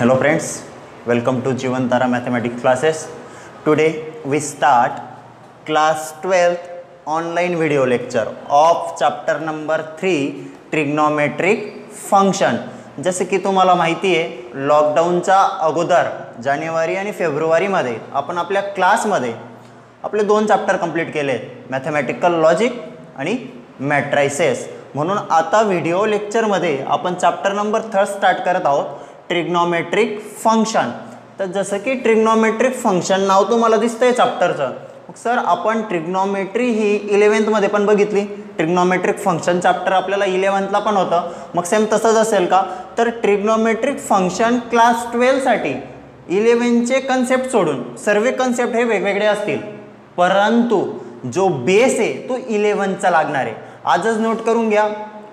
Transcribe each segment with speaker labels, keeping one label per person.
Speaker 1: Hello friends, welcome to Jivantara Mathematics classes. Today we start class 12th online video lecture of chapter number 3 trigonometric function. जसे की तुम्हाला माहिती आहे लॉकडाऊनच्या अगोदर जानेवारी आणि फेब्रुवारीमध्ये आपण आपल्या क्लासमध्ये आपले 2 चॅप्टर कंप्लीट केले आहेत, मॅथमॅटिकल लॉजिक आणि मॅट्रायसेस. म्हणून आता व्हिडिओ लेक्चरमध्ये आपण चॅप्टर नंबर 3 स्टार्ट करत आहोत, ट्रिग्नोमेट्रिक फंक्शन. तर जसं की ट्रिग्नोमेट्रिक फंक्शन नाव तुम्हाला दिसतंय चॅप्टरचं. मग सर आपण ट्रिग्नोमेट्री ही 11th मध्ये पण बघितली, ट्रिग्नोमेट्रिक फंक्शन चॅप्टर आपल्याला 11th ला पण होतं. मग सेम तसंच असेल का? तर ट्रिग्नोमेट्रिक फंक्शन क्लास 12 साठी 11 चे कन्सेप्ट सोडून सर्व कन्सेप्ट हे वेगवेगळे असतील, परंतु जो बेस आहे तो 11 चा लागणार आहे. आजच नोट करून घ्या,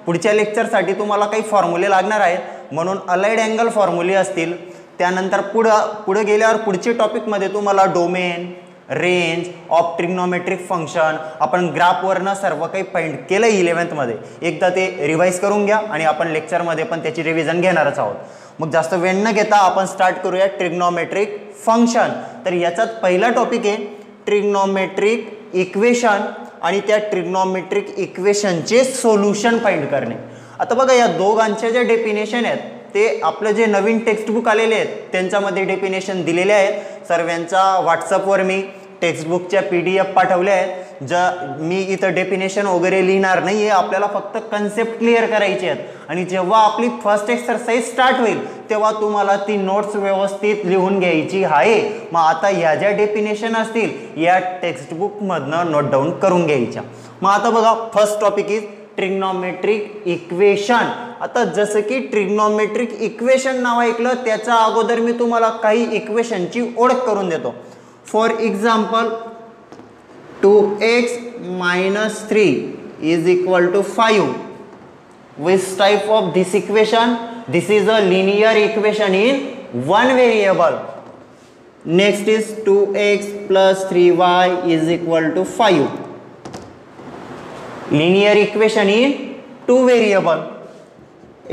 Speaker 1: पुढच्या लेक्चरसाठी तुम्हाला काही फॉर्म्युले लागणार आहेत, म्हणून अलाइड अँगल फॉर्म्युले असतील. त्यानंतर पुढे गेल्यावर पुढच्या टॉपिकमध्ये तुम्हाला domain, range of trigonometric function, आपण ग्राफवरनं सर्व काही पॉईंट केलं 11th मध्ये. एकदा ते रिवाइज करून घ्या आणि आपण लेक्चरमध्ये पण त्याची रिव्हिजन घेणारच आहोत. मग जास्त वेळ न घेता आपण स्टार्ट करूया ट्रिग्नोमेट्रिक फंक्शन. तर याचाच पहिला टॉपिक आहे ट्रिग्नोमेट्रिक इक्वेशन आणि त्या ट्रिग्नोमेट्रिक इक्वेशनचे सोल्युशन फाइंड करणे. आता बघा या दोघांचे जे डेफिनेशन आहेत ते आपलं जे नवीन टेक्स्टबुक आलेले आहेत त्यांच्यामध्ये डेफिनेशन दिलेले आहेत. सर्वांच्या व्हॉट्सअपवर मी टेक्स्टबुकच्या PDF पाठवल्या आहेत. मी इथं डेफिनेशन वगैरे लिहिणार नाही आहे, आपल्याला फक्त कन्सेप्ट क्लिअर करायचे आहेत. आणि जेव्हा आपली फर्स्ट एक्सरसाइज स्टार्ट होईल तेव्हा तुम्हाला ती नोट्स व्यवस्थित लिहून घ्यायची आहे. मग आता ह्या ज्या डेफिनेशन असतील या टेक्स्टबुकमधनं नोट डाऊन करून घ्यायच्या. मग आता बघा first topic is trigonometric equation. आता जसं की ट्रिग्नोमेट्रिक इक्वेशन नाव ऐकलं त्याच्या अगोदर मी तुम्हाला काही इक्वेशनची ओळख करून देतो. For example 2x - 3 is equal to 5. Which type of this equation? This is a linear equation in one variable. Next is 2x plus 3y is equal to 5. Linear equation in two variable.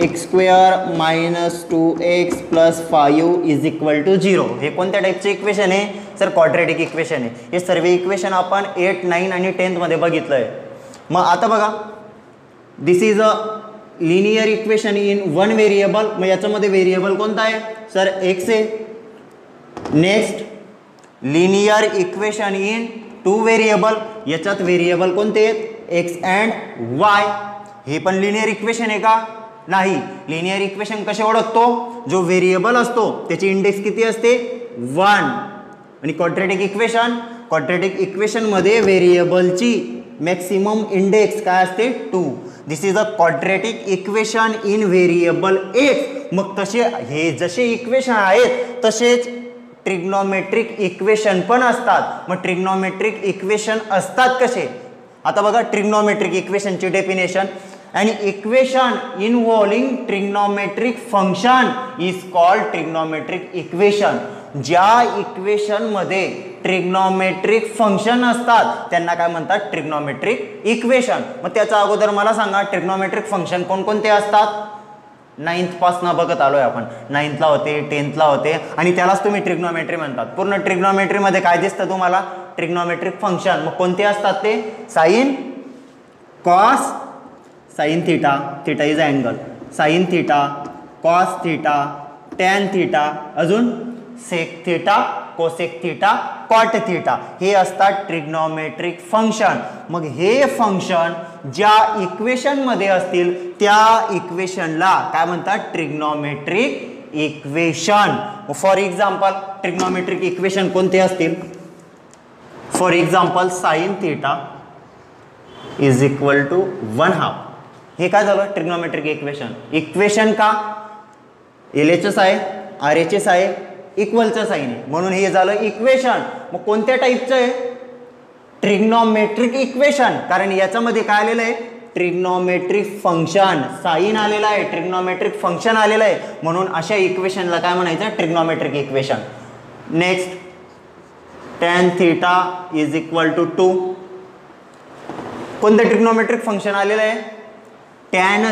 Speaker 1: x square minus 2x plus 5 is equal to 0. हे कोणत्या टाइपचे equation आहे? Sir quadratic equation आहे. हे सर्व equation आपण 8, 9 आणि 10th मध्ये बघितलंय. मग आता बघा this is a linear equation in one variable. मग याच्यामध्ये व्हेरिएबल कोणता आहे? सर x आहे. Next linear equation in two variable. याच्यात व्हेरिएबल कोणते आहेत? x and y. हे पण लिनियर इक्वेशन आहे का? नाही. लिनियर इक्वेशन कसे ओळखतो? जो व्हेरिएबल असतो त्याची इंडेक्स किती असते? 1. आणि क्वाड्रेटिक इक्वेशन मध्ये व्हेरिएबलची मॅक्सिमम इंडेक्स काय असते? 2. This is a quadratic equation in variable x. मग तसे हे जसे इक्वेशन आहेत तसेच ट्रिग्नोमेट्रिक इक्वेशन पण असतात. मग ट्रिग्नोमेट्रिक इक्वेशन असतात कसे? आता बघा ट्रिग्नोमेट्रिक इक्वेशनची definition. An equation involving trigonometric function is called trigonometric equation. ज्या इक्वेशन मध्ये ट्रिग्नोमेट्रिक फंक्शन असतात त्यांना काय म्हणतात? Trigonometric equation. मग त्याच्या अगोदर मला सांगा ट्रिग्नोमेट्रिक फंक्शन कोणकोणते असतात? 9th पासून बघत आलोय आपण. 9th ला होते, 10th ला होते आणि त्यालाच तुम्ही ट्रिग्नोमेट्री म्हणतात. पूर्ण ट्रिग्नोमेट्री मध्ये काय दिसतं तुम्हाला? Trigonometric function. मग कोणते असतात ते? Sine, cos, sine theta, theta is angle, sine theta, cos theta, tan theta, अजून sec theta, cosec theta, cot theta. हे असतात ट्रिग्नोमेट्रिक फंक्शन. मग हे फंक्शन ज्या इक्वेशन मध्ये असतील त्या इक्वेशनला काय म्हणतात? Trigonometric equation. For example trigonometric equation कोणते असतील? For example sine theta is equal to 1/2. हे काय झालं? ट्रिग्नोमेट्रिक इक्वेशन का? LHS आहे, RHS आहे, इक्वलचं साइन आहे म्हणून हे झालं इक्वेशन. मग कोणत्या टाईपचं आहे? Trigonometric equation. कारण याच्यामध्ये काय आलेलं आहे? Trigonometric function. साइन आलेला आहे, ट्रिग्नोमेट्रिक फंक्शन आलेलं आहे, म्हणून अशा इक्वेशनला काय म्हणायचं? Trigonometric equation. Next tan theta is equal to 2. कोणतं ट्रिग्नोमेट्रिक फंक्शन आलेलं आहे? tan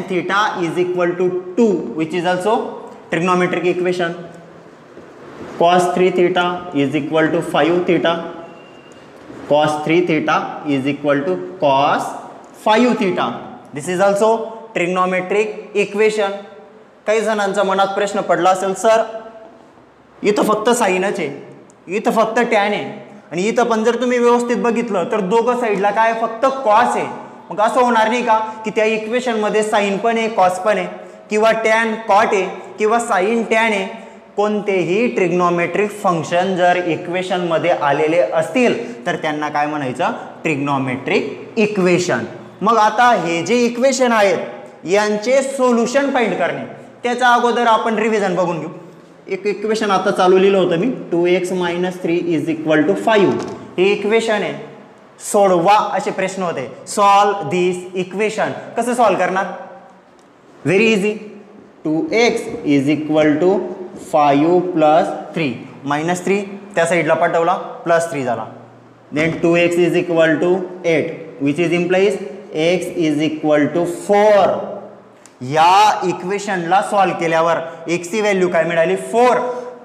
Speaker 1: theta is equal to 2, which is also trigonometric equation cos 3 theta is equal to 5 theta, cos 3 theta is equal to cos 5 theta. This is also trigonometric equation. काही जणांच्या मनात प्रश्न पडला असेल, sir इथं फक्त साइनच आहे, इथं फक्त टॅन आहे आणि इथं पण जर तुम्ही व्यवस्थित बघितलं तर दोघं साईडला काय फक्त कॉस आहे. मग असं होणार नाही का की त्या इक्वेशन मध्ये साइन पण आहे कॉस पण आहे, किंवा टॅन कॉट आहे किंवा साइन टॅन आहे. कोणतेही ट्रिग्नोमेट्रिक फंक्शन जर इक्वेशन मध्ये आलेले असतील तर त्यांना काय म्हणायचं, ट्रिग्नोमेट्रिक इक्वेशन. मग आता हे जे इक्वेशन आहेत यांचे सोल्युशन फाइंड करणे, त्याच्या अगोदर आपण रिव्हिजन बघून घेऊ. एक इक्वेशन आता चालू लिहिलं होतं मी, 2x - 3 = 5. हे इक्वेशन आहे, सोडवा असे प्रश्न होते. सॉल्व दिस इक्वेशन. कसं सॉल्व करणार, व्हेरी इझी. 2x = 5 + 3 -3 त्या साईडला पाठवला +3 झाला. Then 2x = 8 which is implies x = 4. या इक्वेशनला सॉल्व केल्यावर x ची व्हॅल्यू काय मिळाली, 4.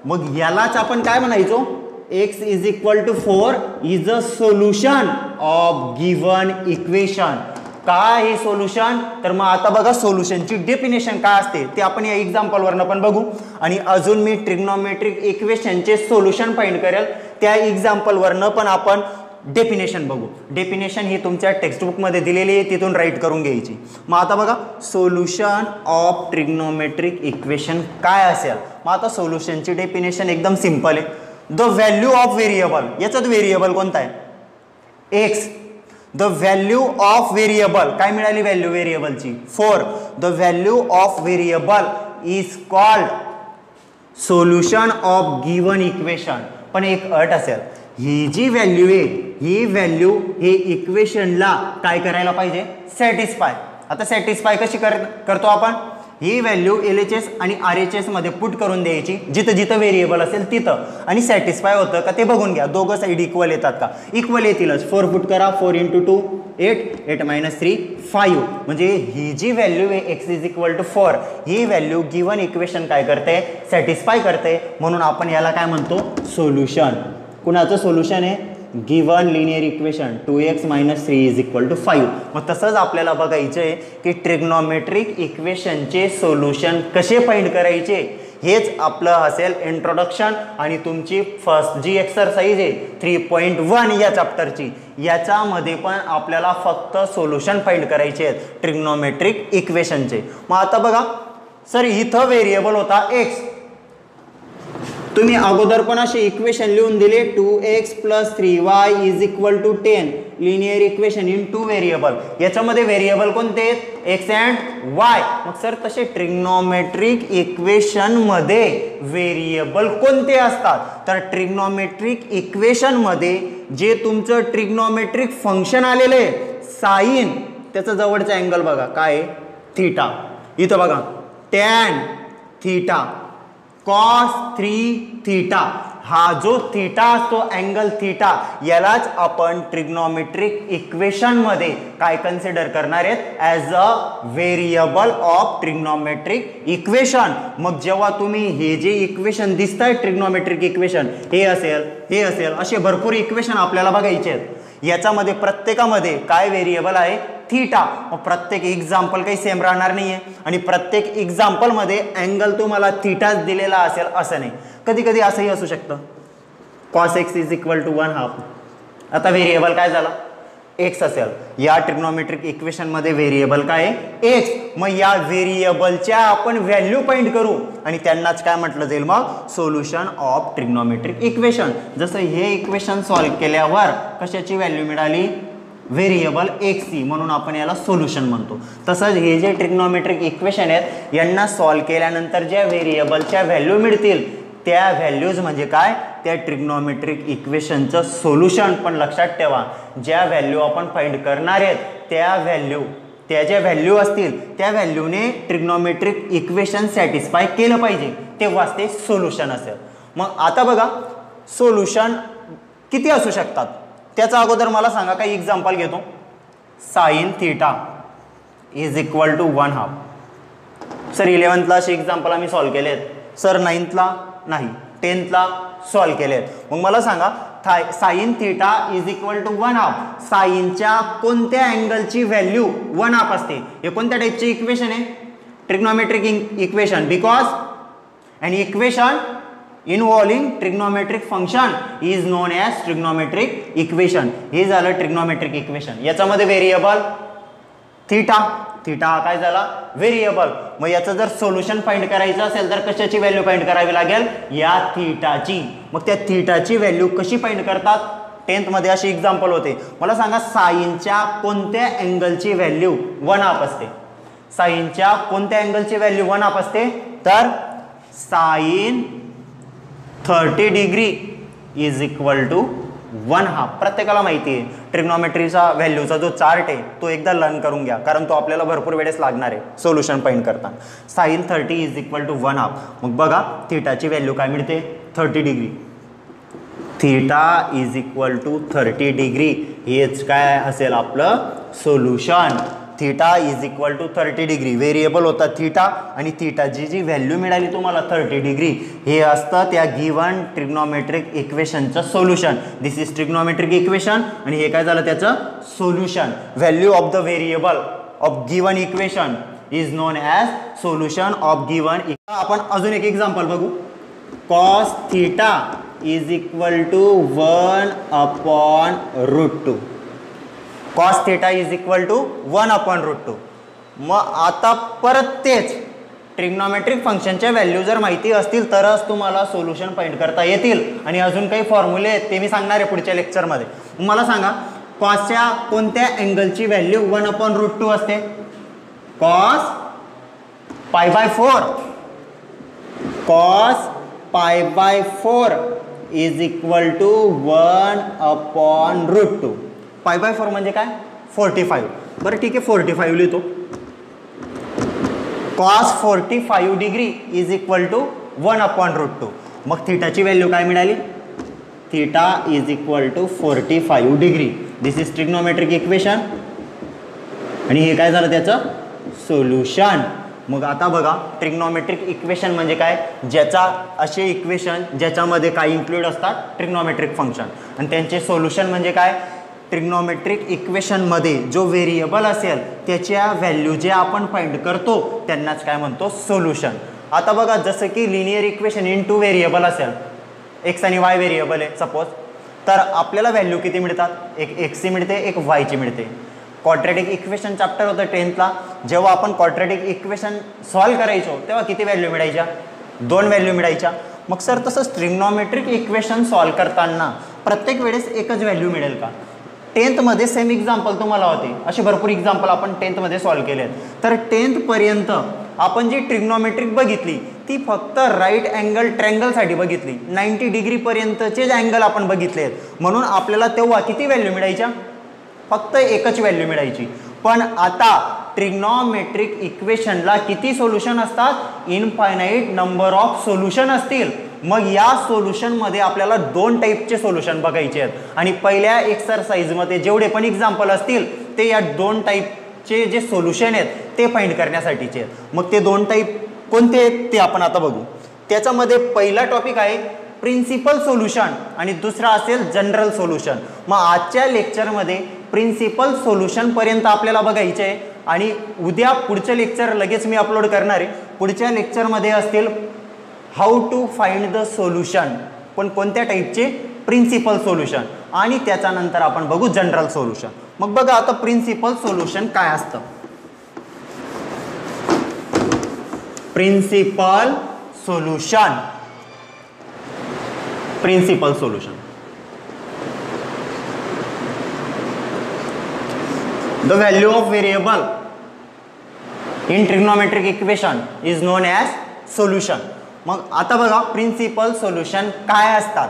Speaker 1: मग यालाच आपण काय म्हणायचो, x = 4 is a solution of given equation. काय हे सोल्युशन, तर मग आता बघा सोल्युशनची डेफिनेशन काय असते ते आपण या एक्झाम्पल वरनं पण बघू. आणि अजून मी ट्रिग्नोमेट्रिक इक्वेशनचे सोल्युशन फाइंड करेल, त्या एक्झाम्पल वरनं पण आपण डेफिनेशन बघू. डेफिनेशन ही तुमच्या टेक्स्टबुक मध्ये दिलेली आहे, तिथून राईट करून घ्यायची. मग आता बघा सोल्युशन ऑफ ट्रिग्नोमेट्रिक इक्वेशन काय असेल. मग आता सोल्युशनची डेफिनेशन एकदम सिंपल आहे. द व्हॅल्यू ऑफ व्हेरिएबल, याच्यात व्हेरिएबल कोणता आहे, x. The value of variable काय मिळाली, व्हॅल्यू व्हेरिएबलची 4. The value of variable is called solution of given equation. पण एक अट असेल, ही जी व्हॅल्यू आहे ही व्हॅल्यू हे इक्वेशनला काय करायला पाहिजे, सॅटिस्फाय. आता सॅटिस्फाय कशी करतो आपण, ही व्हॅल्यू LHS आणि RHS मध्ये पुट करून द्यायची जिथं जिथं व्हेरिएबल असेल तिथं, आणि सॅटिस्फाय होतं का ते बघून घ्या. दोघं साईड इक्वल येतात का, इक्वल येतीलच. 4 पुट करा, 4 × 2 8, 8 - 3 5. म्हणजे ही जी व्हॅल्यू आहे x = 4 ही व्हॅल्यू गिवन इक्वेशन काय करते, सॅटिस्फाय करते. म्हणून आपण याला काय म्हणतो, सोल्युशन. कुणाचं सोल्युशन आहे, गिवन लिनियर इक्वेशन 2x - 3 = 5. मग तसंच आपल्याला बघायचं आहे की ट्रिग्नोमेट्रिक इक्वेशनचे सोल्युशन कसे फाइंड करायचे, हेच आपलं असेल इंट्रोडक्शन. आणि तुमची फर्स्ट जी एक्सरसाइज आहे 3.1 या चॅप्टरची, याच्यामध्ये पण आपल्याला फक्त सोल्युशन फाइंड करायचे आहेत ट्रिग्नोमेट्रिक इक्वेशनचे. मग आता बघा सर इथं व्हेरिएबल होता x, तुम्ही अगोदर पण असे इक्वेशन लिहून दिले, 2x + 3y = 10. Linear equation in 2 variable. याच्यामध्ये व्हेरिएबल कोणते आहेत, x अँड y. मग सर तसे ट्रिग्नोमेट्रिक इक्वेशन मध्ये व्हेरिएबल कोणते असतात, तर ट्रिग्नोमेट्रिक इक्वेशन मध्ये जे तुमचं ट्रिग्नोमेट्रिक फंक्शन आलेलं आहे साइन, त्याचा जवळचा अँगल बघा काय, थीटा. इथं बघा टॅन थीटा, cos 3 थीटा. हा जो थीटा असतो अँगल थीटा, यालाच आपण ट्रिग्नोमेट्रिक इक्वेशन मध्ये काय कन्सिडर करणार आहेत, as a variable of trigonometric equation. मग जेव्हा तुम्ही हे जे इक्वेशन दिसत आहे ट्रिग्नोमेट्रिक इक्वेशन, हे असेल असे भरपूर इक्वेशन आपल्याला बघायचे आहेत. याच्यामध्ये प्रत्येकामध्ये काय व्हेरिएबल आहे, थीटा. मग प्रत्येक एक्झाम्पल काही सेम राहणार नाहीये आणि प्रत्येक एक्झाम्पल मध्ये अँगल तुम्हाला थीटाच दिलेला असेल असं नाही. कधी कधी असंही असू शकतं, cos x = 1/2. आता व्हेरिएबल काय झाला, एक्स असेल. या ट्रिग्नोमेट्रिक इक्वेशन मध्ये व्हेरिएबल काय आहे, एक्स. मग या व्हेरिएबलच्या आपण व्हॅल्यू फाइंड करू आणि त्यांनाच काय म्हटलं जाईल, मग सोल्युशन ऑफ ट्रिग्नोमेट्रिक इक्वेशन. जसं हे इक्वेशन सॉल्व केल्यावर कशाची व्हॅल्यू मिळाली, व्हेरिएबल एक्सची, म्हणून आपण याला सोल्युशन म्हणतो. तसंच हे जे ट्रिग्नोमेट्रिक इक्वेशन आहेत यांना सॉल्व केल्यानंतर ज्या व्हेरिएबलच्या व्हॅल्यू मिळतील त्या व्हॅल्यूज म्हणजे काय, त्या ट्रिग्नोमेट्रिक इक्वेशनचं सोल्युशन. पण लक्षात ठेवा, ज्या व्हॅल्यू आपण फाइंड करणार आहेत त्या ज्या व्हॅल्यू असतील त्या व्हॅल्यूने ट्रिग्नोमेट्रिक इक्वेशन सॅटिस्फाय केलं पाहिजे, तेव्हाच ते सोल्युशन असेल. मग आता बघा सोल्युशन किती असू शकतात, त्याचा अगोदर मला सांगा. काही एक्झाम्पल घेतो, साइन थीटा = 1/2. सर 11th ला असे एक्झाम्पल आम्ही सॉल्व केले आहेत. सर 9thला नाही, 10thला सॉल्व केले आहेत. मग मला सांगा sine theta is equal to 1/2. साइनच्या कोणत्या अँगलची व्हॅल्यू 1/2 असते? हे कोणत्या टाईपचे इक्वेशन आहे? Trigonometric equation. Because an equation involving trigonometric function is known as trigonometric equation. हे झालं ट्रिग्नोमेट्रिक इक्वेशन. याच्यामध्ये व्हेरिएबल थीटा, थीटा हा काय झाला? व्हेरिएबल. मग याचं जर सोल्युशन फाइंड करायचं असेल तर कशाची व्हॅल्यू फाइंड करावी लागेल? या थीटाची. मग त्या थीटाची व्हॅल्यू कशी फाइंड करतात? 10th मध्ये अशी एक्झाम्पल होते. मला सांगा साइनच्या कोणत्या अँगलची व्हॅल्यू 1/2 असते? साइनच्या कोणत्या अँगलची व्हॅल्यू 1/2 असते? तर sine 30 degree is equal to 1/2. प्रत्येकाला माहिती आहे. ट्रिग्नोमेट्रीचा व्हॅल्यूचा जो चार्ट आहे तो एकदा लर्न करून घ्या, कारण तो आपल्याला भरपूर वेळेस लागणार आहे सोल्युशन फाइंड करताना. Sine 30 is equal to 1/2. मग बघा थीटाची व्हॅल्यू काय मिळते? 30 degree. Theta is equal to 30 degree. हेच काय असेल आपलं solution. Theta is equal to 30 degree. Variable होता थीटा आणि थीटाची जी व्हॅल्यू मिळाली तुम्हाला 30 डिग्री, हे असतं त्या गिवन ट्रिग्नोमेट्रिक इक्वेशनचं solution. This is trigonometric equation आणि हे काय झालं त्याचं solution. Value of the variable of given equation is known as solution of given. आपण अजून एक एक्झाम्पल बघू. Cos theta is equal to 1/√2. Cos theta is equal to 1/√2. मग आता परत तेच ट्रिग्नोमेट्रिक फंक्शनच्या व्हॅल्यू जर माहिती असतील तरच तुम्हाला सोल्युशन फाइंड करता येतील. आणि अजून काही फॉर्म्युले आहेत ते मी सांगणार आहे पुढच्या लेक्चरमध्ये. मला सांगा कॉसच्या कोणत्या अँगलची व्हॅल्यू 1/√2 असते? Cos π/4. Cos π/4 is equal to 1/√2. π/4 म्हणजे काय? 45. बरं ठीक आहे, 45 लिहितो. Cos 45 degree is equal to 1/√2. मग थीटाची व्हॅल्यू काय मिळाली? Theta is equal to 45 degree. This is trigonometric equation आणि हे काय झालं त्याचं सोल्युशन. मग आता बघा ट्रिग्नोमेट्रिक इक्वेशन म्हणजे काय? ज्याचा असे इक्वेशन ज्याच्यामध्ये काय इन्क्लूड असतात? Trigonometric function. आणि त्यांचे सोल्युशन म्हणजे काय? ट्रिग्नोमेट्रिक इक्वेशनमध्ये जो व्हेरिएबल असेल त्याच्या व्हॅल्यू जे आपण फाइंड करतो त्यांनाच काय म्हणतो? सोल्युशन. आता बघा जसं की लिनियर इक्वेशन इन 2 व्हेरिएबल असेल, एक्स आणि वाय व्हेरिएबल आहे सपोज, तर आपल्याला व्हॅल्यू किती मिळतात? एक एक्सची मिळते, एक वायची मिळते. क्वाड्रॅटिक इक्वेशन चॅप्टर होतं 10thला. जेव्हा आपण क्वाड्रॅटिक इक्वेशन सॉल्व करायचो तेव्हा किती व्हॅल्यू मिळायच्या? 2 व्हॅल्यू मिळायच्या. मग सर तसंच ट्रिग्नोमेट्रिक इक्वेशन सॉल्व करताना प्रत्येक वेळेस एकच व्हॅल्यू मिळेल का? 10th मध्ये सेम एक्झाम्पल तुम्हाला होते. असे भरपूर एक्झाम्पल आपण 10th मध्ये सॉल्व केले आहेत. तर 10th पर्यंत आपण जी ट्रिग्नोमेट्रिक बघितली ती फक्त राईट अँगल ट्रँगलसाठी बघितली. 90 डिग्री पर्यंतचे अँगल आपण बघितले आहेत. म्हणून आपल्याला तेव्हा किती व्हॅल्यू मिळायच्या? फक्त एकच व्हॅल्यू मिळायची. पण आता ट्रिग्नोमेट्रिक इक्वेशनला किती सोल्युशन असतात? इनफायनाईट नंबर ऑफ सोल्युशन असतील. मग या सोल्युशनमध्ये आपल्याला 2 टाईपचे सोल्युशन बघायचे आहेत आणि पहिल्या एक्सरसाइजमध्ये जेवढे पण एक्झाम्पल असतील ते या 2 टाईपचे जे सोल्युशन आहेत ते फाइंड करण्यासाठीचे आहेत. मग ते 2 टाईप कोणते आहेत ते आपण आता बघू. त्याच्यामध्ये पहिला टॉपिक आहे प्रिन्सिपल सोल्युशन आणि दुसरा असेल जनरल सोल्युशन. मग आजच्या लेक्चरमध्ये प्रिन्सिपल सोल्युशन पर्यंत आपल्याला बघायचे आहे आणि उद्या पुढचं लेक्चर लगेच मी अपलोड करणार आहे. पुढच्या लेक्चरमध्ये असतील how to find the solution, पण कोणत्या टाईपचे? Principal solution. आणि त्याच्यानंतर आपण बघू जनरल सोल्युशन. मग बघा आता प्रिन्सिपल सोल्युशन काय असतं. Principal solution, principal solution. The value of variable in trigonometric equation is known as solution. मग आता बघा प्रिन्सिपल सोल्युशन काय असतात.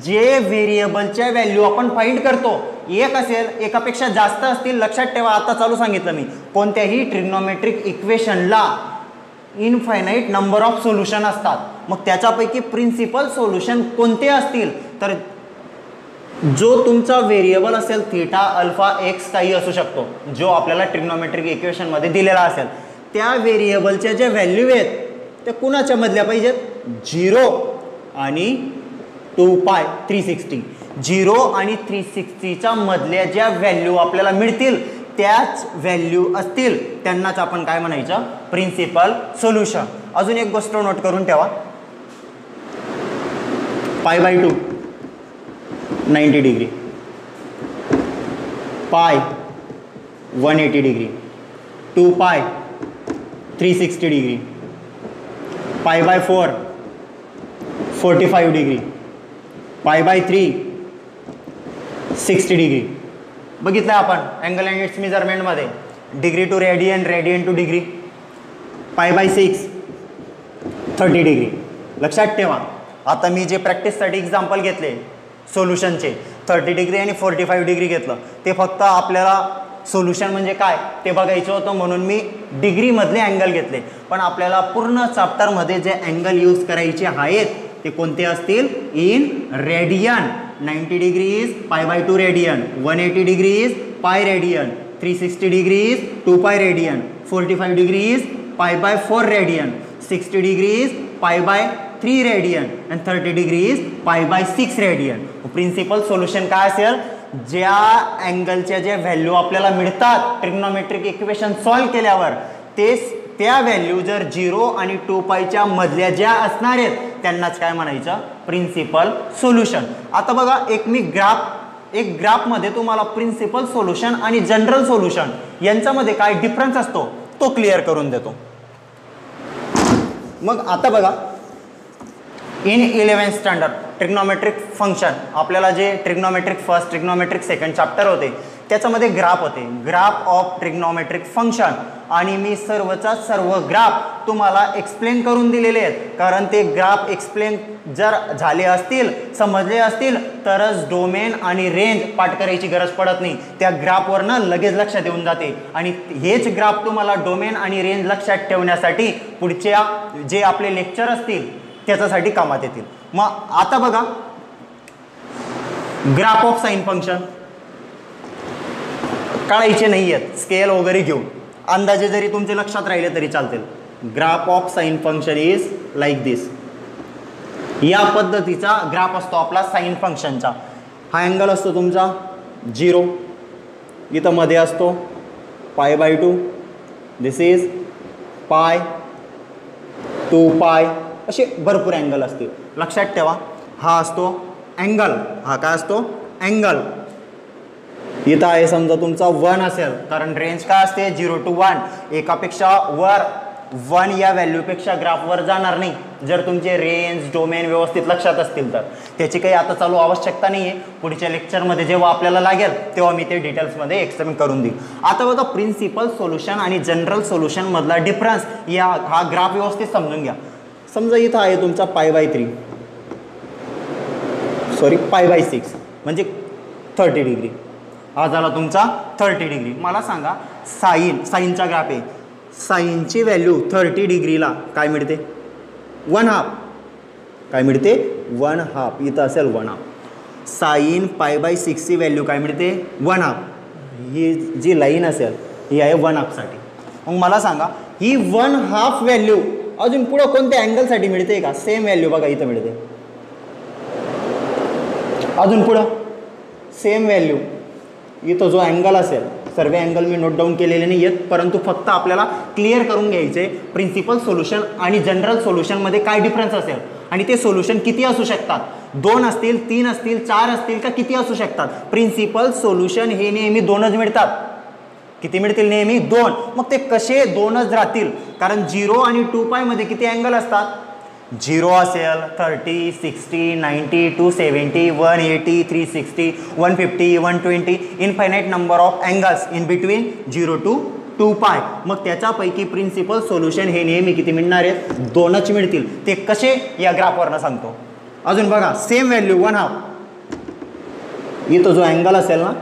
Speaker 1: जे व्हेरिएबलच्या व्हॅल्यू आपण फाइंड करतो एक असेल, एकापेक्षा जास्त असतील. लक्षात ठेवा, आता चालू सांगितलं मी, कोणत्याही ट्रिग्नोमेट्रिक इक्वेशनला इनफायनाईट नंबर ऑफ सोल्युशन असतात. मग त्याच्यापैकी प्रिन्सिपल सोल्युशन कोणते असतील? तर जो तुमचा व्हेरिएबल असेल थीटा, अल्फा, एक्स काही असू शकतो, जो आपल्याला ट्रिग्नोमेट्रिक इक्वेशनमध्ये दिलेला असेल, त्या व्हेरिएबलच्या ज्या व्हॅल्यू आहेत त्या कुणाच्या मधल्या पाहिजेत? 0 आणि 2 पाय 360. 0 आणि 360च्या मधल्या ज्या व्हॅल्यू आपल्याला मिळतील त्याच व्हॅल्यू असतील त्यांनाच आपण काय म्हणायचं, प्रिन्सिपल सोल्युशन. अजून एक गोष्ट नोट करून ठेवा, π/2 90 डिग्री, पाय 180 डिग्री, 2 पाय 360 डिग्री, π/4 45 डिग्री, π/3 60 डिग्री. बघितलं आपण अँगल अँड इट्स मेजरमेंटमध्ये degree to radian, radian to degree, π/6 30 degree. लक्षात ठेवा, आता मी जे प्रॅक्टिससाठी एक्झाम्पल घेतले सोल्युशनचे 30 डिग्री आणि 45 डिग्री घेतलं, ते फक्त आपल्याला सोल्युशन म्हणजे काय ते बघायचं होतं म्हणून मी डिग्रीमधले अँगल घेतले. पण आपल्याला पूर्ण चॅप्टरमध्ये जे अँगल यूज करायचे आहेत ते कोणते असतील, in radian. 90 degree is π/2 radian, 180 degree is pi radian, 360 degree is 2 pi radian, 45 degree is π/4 radian, 60 degree is π/3 radian आणि 30 degree is π/6 radian. Principal solution काय असेल, ज्या अँगलच्या ज्या व्हॅल्यू आपल्याला मिळतात ट्रिग्नोमेट्रिक इक्वेशन सॉल्व्ह केल्यावर त्या व्हॅल्यू जर 0 आणि 2 पायच्या मधल्या ज्या असणार आहेत त्यांनाच काय म्हणायचं, प्रिन्सिपल सोल्युशन. आता बघा एक ग्राफमध्ये तुम्हाला प्रिन्सिपल सोल्युशन आणि जनरल सोल्युशन यांच्यामध्ये काय डिफरन्स असतो तो क्लिअर करून देतो. मग आता बघा, in 11th standard trigonometric function आपल्याला जे trigonometric first, trigonometric second chapter होते त्याच्यामध्ये ग्राफ होते, ग्राफ ऑफ ट्रिग्नोमेट्रिक फंक्शन. आणि मी सर्वचा सर्व ग्राफ तुम्हाला एक्सप्लेन करून दिलेले आहेत, कारण ते ग्राफ एक्सप्लेन जर झाले असतील, समजले असतील तरच डोमेन आणि रेंज पाठ करायची गरज पडत नाही, त्या ग्राफवरनं लगेच लक्षात येऊन जाते. आणि हेच ग्राफ तुम्हाला डोमेन आणि रेंज लक्षात ठेवण्यासाठी पुढच्या जे आपले लेक्चर असतील त्याच्यासाठी कामात येतील. मग आता बघा, ग्राफ ऑफ साइन फंक्शन काढायचे नाही आहेत, स्केल वगैरे घेऊन अंदाजे जरी तुमचे लक्षात राहिले तरी चालतील. Graph of sine function is like this. या पद्धतीचा ग्राफ असतो आपला साइन फंक्शनचा. हा अँगल असतो तुमचा 0, इथं मध्ये असतो π/2, दिस इज पाय 2 पाय, असे भरपूर अँगल असतील. लक्षात ठेवा, हा असतो अँगल, हा काय असतो अँगल. इथं आहे समजा तुमचा 1 असेल, कारण रेंज काय असते 0 to 1, एकापेक्षा वर 1 या व्हॅल्यूपेक्षा ग्राफवर जाणार नाही जर तुमचे रेंज डोमेन व्यवस्थित लक्षात असतील तर. त्याची काही आता चालू आवश्यकता नाही आहे, पुढच्या लेक्चरमध्ये जेव्हा आपल्याला लागेल तेव्हा मी ते डिटेल्समध्ये एक्सप्लेन करून देईन. आता बघा, प्रिन्सिपल सोल्युशन आणि जनरल सोल्युशन मधला डिफरन्स हा ग्राफ व्यवस्थित समजून घ्या. समजा इथं आहे तुमचा π/3 π/6 म्हणजे 30 डिग्री, हा झाला तुमचा 30 डिग्री. मला सांगा, साईनचा ग्राफ आहे, साईनची व्हॅल्यू 30 डिग्रीला काय मिळते, 1/2. काय मिळते 1/2, इथं असेल 1/2. साईन π/6 ची व्हॅल्यू काय मिळते 1/2. ही जी लाईन असेल ही आहे 1/2 साठी. मग मला सांगा, ही 1/2 व्हॅल्यू अजून पुढे कोणत्या अँगलसाठी मिळते का, सेम व्हॅल्यू बघा इथं मिळते. अजून पुढं सेम व्हॅल्यू इथं जो अँगल असेल, सर्व अँगल मी नोट डाऊन केलेले नाही आहेत, परंतु फक्त आपल्याला क्लिअर करून घ्यायचे प्रिन्सिपल सोल्युशन आणि जनरल सोल्युशनमध्ये काय डिफरन्स असेल आणि ते सोल्युशन किती असू शकतात, 2 असतील, 3 असतील, 4 असतील का किती असू शकतात. प्रिन्सिपल सोल्युशन हे नेहमी 2च मिळतात. किती मिळतील, नेहमी 2. मग ते कसे 2च राहतील, कारण 0 आणि 2 पायमध्ये किती अँगल असतात, 0 असेल 30, 60, 90, 270, 180, 360, 150, 120, infinite number of angles in between 0 to 2 पाय. मग त्याच्यापैकी प्रिन्सिपल सोल्युशन हे नेहमी किती मिळणार आहेत, 2च मिळतील. ते कसे या ग्राफवरनं सांगतो. अजून बघा, सेम व्हॅल्यू 1/2 इथं जो अँगल असेल ना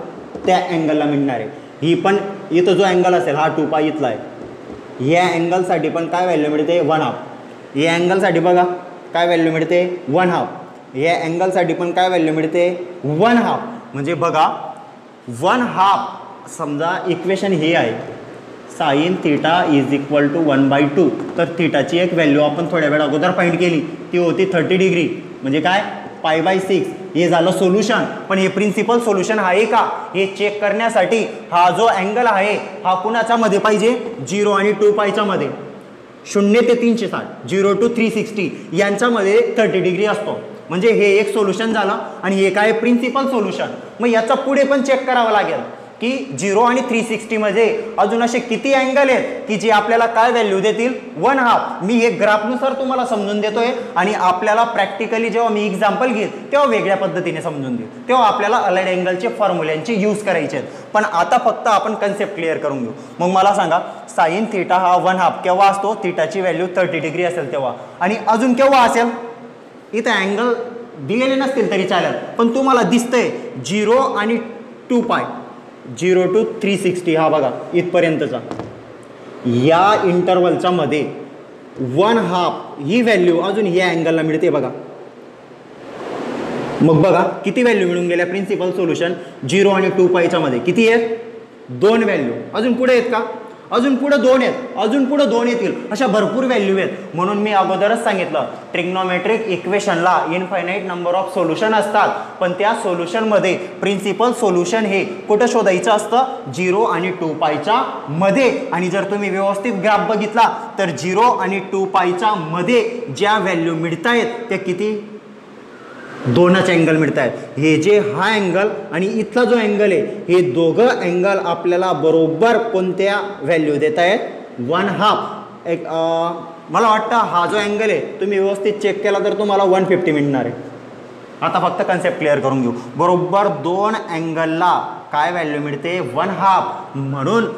Speaker 1: त्या अँगलला मिळणार आहे. ही पण इथं जो अँगल असेल हा 2 पाय इथला आहे, या अँगलसाठी पण काय व्हॅल्यू मिळते 1/2. या अँगलसाठी बघा काय व्हॅल्यू मिळते 1/2. या अँगलसाठी पण काय व्हॅल्यू मिळते 1/2. म्हणजे बघा 1/2, समजा इक्वेशन हे आहे, sine theta is equal to 1/2. तर थिटाची एक व्हॅल्यू आपण थोड्या वेळ अगोदर फाइंड केली, ती होती 30 डिग्री. म्हणजे काय π/6. हे झालं सोल्युशन. पण हे प्रिन्सिपल सोल्युशन आहे का हे चेक करण्यासाठी हा जो अँगल आहे हा कुणाच्या मध्ये पाहिजे, 0 आणि 2π मध्ये. 0 ते 360, 0 to 360 यांच्यामध्ये 30 डिग्री असतो. म्हणजे हे एक सोल्युशन झालं. आणि हे काय प्रिन्सिपल सोल्युशन. मग याचा पुढे पण चेक करावं लागेल की 0 आणि 360 मध्ये अजून असे किती अँगल आहेत की जे आपल्याला काय व्हॅल्यू देतील, 1/2. मी हे ग्राफनुसार तुम्हाला समजून देतोय आणि आपल्याला प्रॅक्टिकली जेव्हा मी एक्झाम्पल घेईन तेव्हा वेगळ्या पद्धतीने समजून देईन. तेव्हा आपल्याला अलाइड अँगलचे फॉर्म्युल्यांचे यूज करायचे आहेत. पण आता फक्त आपण कन्सेप्ट क्लिअर करून घेऊ. मग मला सांगा साईन थिटा हा 1/2 केव्हा असतो, थिटाची व्हॅल्यू 30 डिग्री असेल तेव्हा. आणि अजून केव्हा असेल, इथं अँगल दिलेले नसतील तरी चालेल, पण तुम्हाला दिसतंय 0 आणि 2π, 0 to 360 हा बघा इथपर्यंतचा, या इंटरवलच्या मध्ये 1/2 ही व्हॅल्यू अजून या अँगलला मिळते बघा. मग बघा किती व्हॅल्यू मिळून गेल्या प्रिन्सिपल सोल्युशन 0 आणि 2π मध्ये किती आहेत, 2 व्हॅल्यू. अजून पुढे आहेत का, अजून पुढे 2 आहेत, अजून पुढे 2 येतील, अशा भरपूर व्हॅल्यू आहेत. म्हणून मी अगोदरच सांगितलं ट्रिग्नोमेट्रिक इक्वेशनला इनफायनाईट नंबर ऑफ सोल्युशन असतात. पण त्या सोल्युशनमध्ये प्रिन्सिपल सोल्युशन हे कुठं शोधायचं असतं, 0 आणि 2π मध्ये. आणि जर तुम्ही व्यवस्थित ग्राफ बघितला तर 0 आणि 2π मध्ये ज्या व्हॅल्यू मिळत आहेत त्या किती, 2च अँगल मिळत आहेत. हे जे हा अँगल आणि इथला जो अँगल आहे हे दोघं अँगल आपल्याला बरोबर कोणत्या व्हॅल्यू देत आहेत, 1/2. एक मला वाटतं हा जो अँगल आहे तुम्ही व्यवस्थित चेक केला तर तुम्हाला 150 मिळणार आहे. आता फक्त कन्सेप्ट क्लिअर करून घेऊ. बरोबर 2 अँगलला काय व्हॅल्यू मिळते, 1/2. म्हणून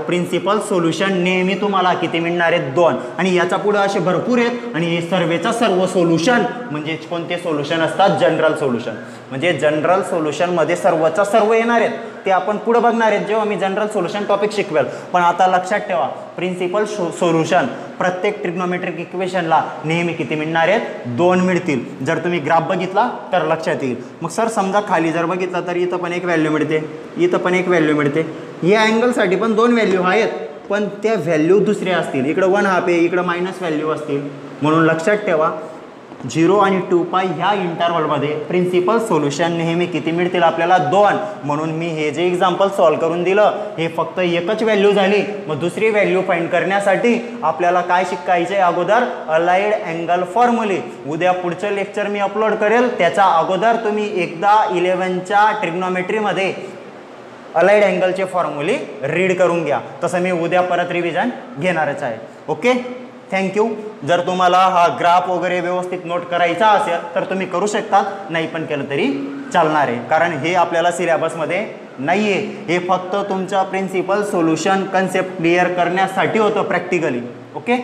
Speaker 1: प्रिन्सिपल सोल्युशन नेहमी तुम्हाला किती मिळणार आहेत, 2. आणि याचा पुढे असे भरपूर आहेत. आणि हे सर्वेचा सर्व सोल्युशन म्हणजे कोणते सोल्युशन असतात, जनरल सोल्युशन. म्हणजे जनरल सोल्युशनमध्ये सर्वचा सर्व येणार आहेत, ते आपण पुढे बघणार आहेत जेव्हा मी जनरल सोल्युशन टॉपिक शिकवेल. पण आता लक्षात ठेवा प्रिन्सिपल सोल्युशन प्रत्येक ट्रिग्नोमेट्रिक इक्वेशनला नेहमी किती मिळणार आहेत, 2 मिळतील. जर तुम्ही ग्राफ बघितला तर लक्षात येईल. मग सर समजा खाली जर बघितला तर इथं पण एक व्हॅल्यू मिळते, इथं पण एक व्हॅल्यू मिळते. या अँगलसाठी पण 2 व्हॅल्यू आहेत, पण त्या व्हॅल्यू दुसऱ्या असतील. इकडं 1/2 आहे, इकडं मायनस व्हॅल्यू असतील. म्हणून लक्षात ठेवा 0 आणि 2π ह्या इंटरवलमध्ये प्रिन्सिपल सोल्युशन नेहमी किती मिळतील आपल्याला, 2. म्हणून मी हे जे एक्झाम्पल सॉल्व्ह करून दिलं हे फक्त एकच व्हॅल्यू झाली. मग दुसरी व्हॅल्यू फाइंड करण्यासाठी आपल्याला काय शिकायचे अगोदर, अलाइड अँगल फॉर्म्युले. उद्या पुढचं लेक्चर मी अपलोड करेल, त्याच्या अगोदर तुम्ही एकदा 11च्या ट्रिग्नोमेट्रीमध्ये अलाइड अँगलचे फॉर्म्युले रीड करून घ्या. तसं मी उद्या परत रिव्हिजन घेणारच आहे. Okay, thank you. जर तुम्हाला हा ग्राफ वगैरे व्यवस्थित नोट करायचा असेल तर तुम्ही करू शकता, नाही पण केलं तरी चालणार आहे. कारण हे आपल्याला सिलेबसमध्ये नाही आहे, हे फक्त तुमचा प्रिन्सिपल सोल्युशन कन्सेप्ट क्लिअर करण्यासाठी होतं प्रॅक्टिकली. ओके.